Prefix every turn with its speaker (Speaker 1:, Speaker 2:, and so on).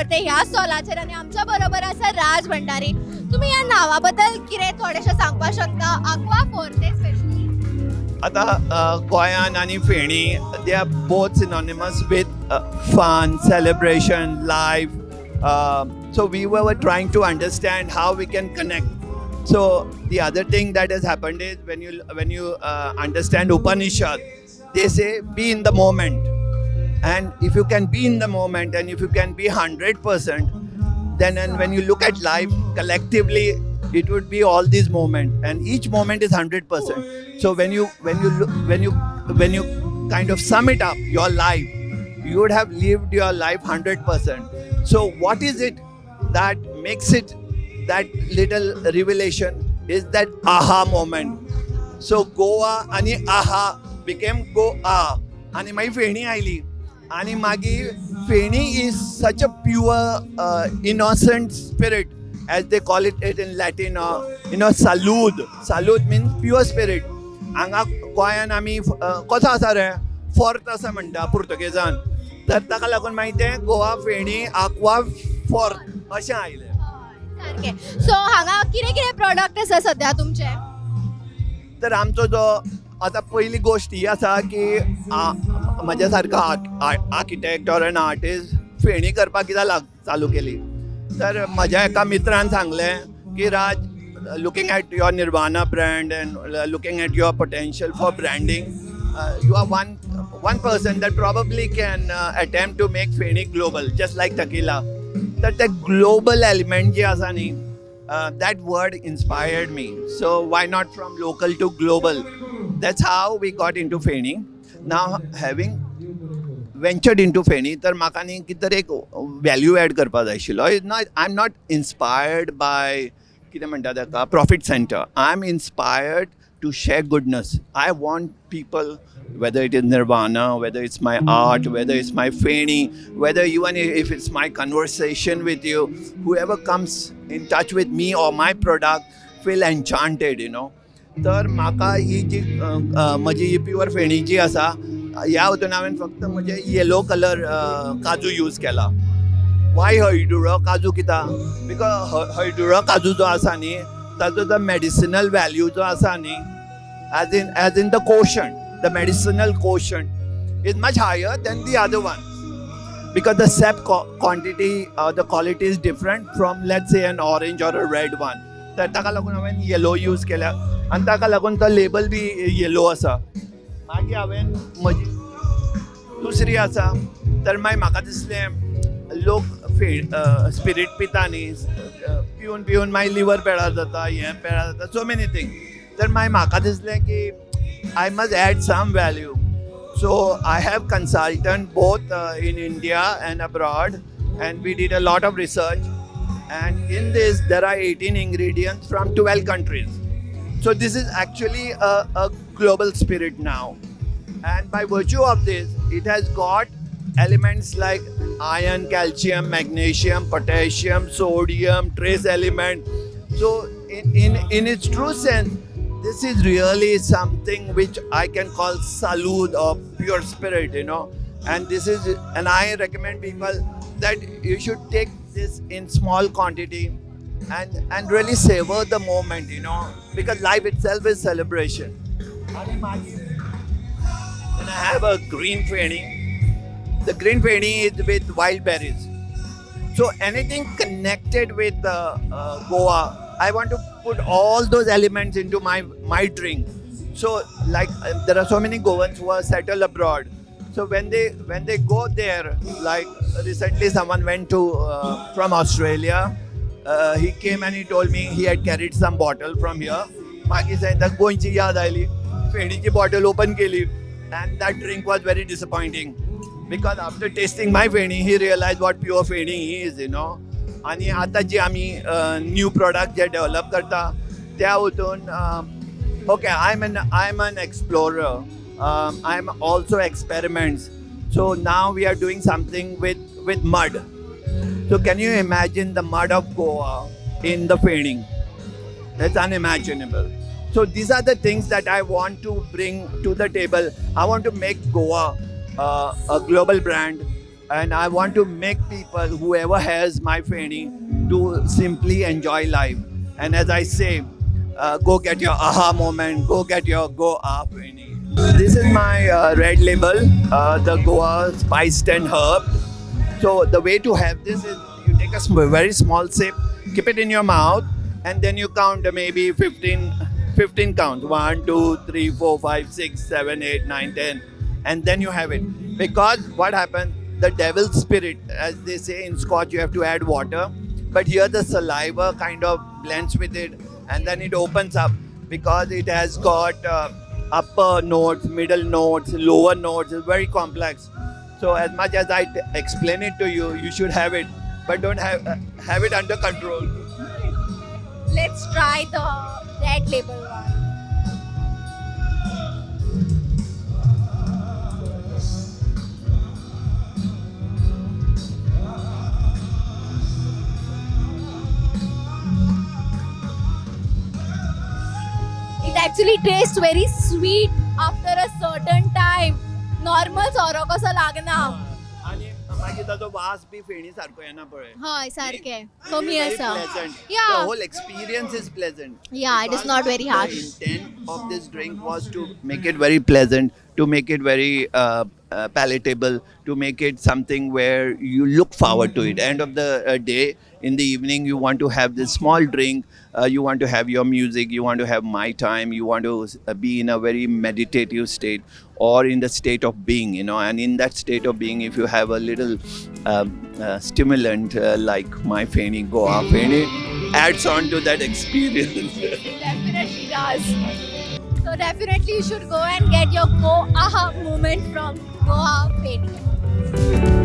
Speaker 1: करते ह्या स्टॉलाचेर आनी आमच्या बरोबर आसा राज भंडारी. तुम्ही या नावाबद्दल कितें थोडेशें सांगपाक शकता? आक्वा फोर्ते स्पेशली.
Speaker 2: आता गोंयान आनी feni they are both synonymous with fun celebration life. So we were trying to understand how we can connect. So the other thing that has happened is when you understand Upanishad, they say be in the moment. And if you can be in the moment and if you can be 100%, then and when you look at life collectively, it would be all these moments, and each moment is 100%. So when you kind of sum it up, your life, you would have lived your life 100%. So what is it that makes it that little revelation is that aha moment. So Goa आणि aha became Goa आणि मागीर feni oily आणि मागीर feni is such a pure innocent spirit, as they call it in Latin, salud. Salud means pure spirit. हांगा गोंयान आमी कसो आसा रे फोर्त असं म्हणटा पुर्तुगेजान, तर ताका लागून मागीर तें गोवा फेणी आक्वा फोर्त अशें आयलें.
Speaker 1: सारकें. सो हांगा कितें कितें प्रोडक्ट आसा सध्या तुमचे?
Speaker 2: तर आमचो जो आता पहिली गोष्ट ही आसा की म्हज्या सारका architect or an artist feni करपाक कित्याक चालू केली. तर म्हज्या एका मित्रान सांगलें की राज, looking at your Nirvana brand and looking at your potential for branding, you are one person that probably can attempt to make Feni global, just like tequila. That the global element ji asa ni, that word inspired me. So why not from local to global? That's how we got into Feni. Now having ventured into Feni, तर म्हाका न्ही कितें तरी एक value add करपाक जाय आशिल्लो. I am not inspired by कितें म्हणटा ताका profit centre. I am inspired to share goodness. I want people, whether it is Nirvana, whether it's my art, whether it's my Feni, whether even if it's my conversation with you, whoever comes in touch with me or my product feel enchanted, you know. तर म्हाका ही जी म्हजी ही pure feni जी आसा, ह्या हातून हांवें फक्त म्हणजे yellow colour काजू यूज केला. वाय हळडुळो काजू कित्याक? बिकॉज हळडुळो काजू जो आसा न्ही, ताजो जो मेडिसिनल व्हॅल्यू जो आसा न्ही, as in the quotient, the medicinal quotient is much higher than the other one, because the sap quantity the quality is different from, let's say, an orange or a red one. तर ताका लागून हांवें yellow use केल्या आनी ताका लागून तो label B yellow आसा. मागीर हांवें म्हजी दुसरी आसा, तर मागीर म्हाका दिसलें लोक स्पिरीट पिता न्ही, पिवन पिवन मागीर लिवर पेडार जाता, हें पेडार जाता, सो मेनी थिंग. तर मागीर म्हाका दिसलें की I must add some value. So I have consultant both in India and abroad, and we did a lot of research, and in this there are 18 ingredients from 12 countries. So this is actually a global spirit now, and by virtue of this it has got elements like iron, calcium, magnesium, potassium, sodium, trace element. So in its true sense, this is really something which I can call salud or pure spirit, you know. And I recommend people that you should take this in small quantity and really savor the moment, you know, because life itself is celebration. Then I have a green Feni. The green Feni is with wild berries. So anything connected with Goa, I want to put all those elements into my drink. So like there are so many Goans who are settled abroad. So when they go there, like recently someone went to from Australia. He came and he told me he had carried some bottle from here. मागीर सांगता गोंयची याद oily, फेणीची bottle open केली, and that drink was very disappointing, because after tasting my Feni, he realized what pure Feni is, you know. आणि आता जी आमी new product जे develop करता त्या हातून okay, I am an explorer, I am also experiments. So now we are doing something with mud. So can you imagine the mud of Goa in the Feni? That's unimaginable. So these are the things that I want to bring to the table. I want to make Goa a global brand. and I want to make people, whoever has my Feni, to simply enjoy life. And as I say, go get your aha moment, go get your go ah Feni. This is my red label, the Goa spiced and herb. So the way to have this is you take a very small sip, keep it in your mouth, and then you count maybe 15 counts. 1, 2, 3, 4, 5, 6, 7, 8, 9, 10. And then you have it. Because what happens, the devil's spirit, as they say in Scotch, you have to add water. But here the saliva kind of blends with it, and then it opens up because it has got upper notes, middle notes, lower notes. It's very complex. So as much as I explain it to you, you should have it, but don't have it under control.
Speaker 1: Let's try the red label one. It actually tastes very sweet after a certain time. Normal सोरो कसो लागना.
Speaker 2: आणि मागीर ताचो वास B feni सारको येना पळय.
Speaker 1: हय सारखे कमी
Speaker 2: Very
Speaker 1: आसा.
Speaker 2: pleasant. The
Speaker 1: Yeah.
Speaker 2: whole experience is pleasant.
Speaker 1: Yeah, it is not very harsh.
Speaker 2: The intent of this drink was to make it very pleasant, to make it very palatable, to make it something where you look forward to it. End of the day, in the evening, you want to have this small drink. You want to have your music. You want to have my time. You want to be in a very meditative state or in the state of being, you know. And in that state of being, if you have a little stimulant like my Feni, Goa Feni, adds on to that experience.
Speaker 1: Definitely does. So definitely you should go and get your go aha moment from Goa Feni.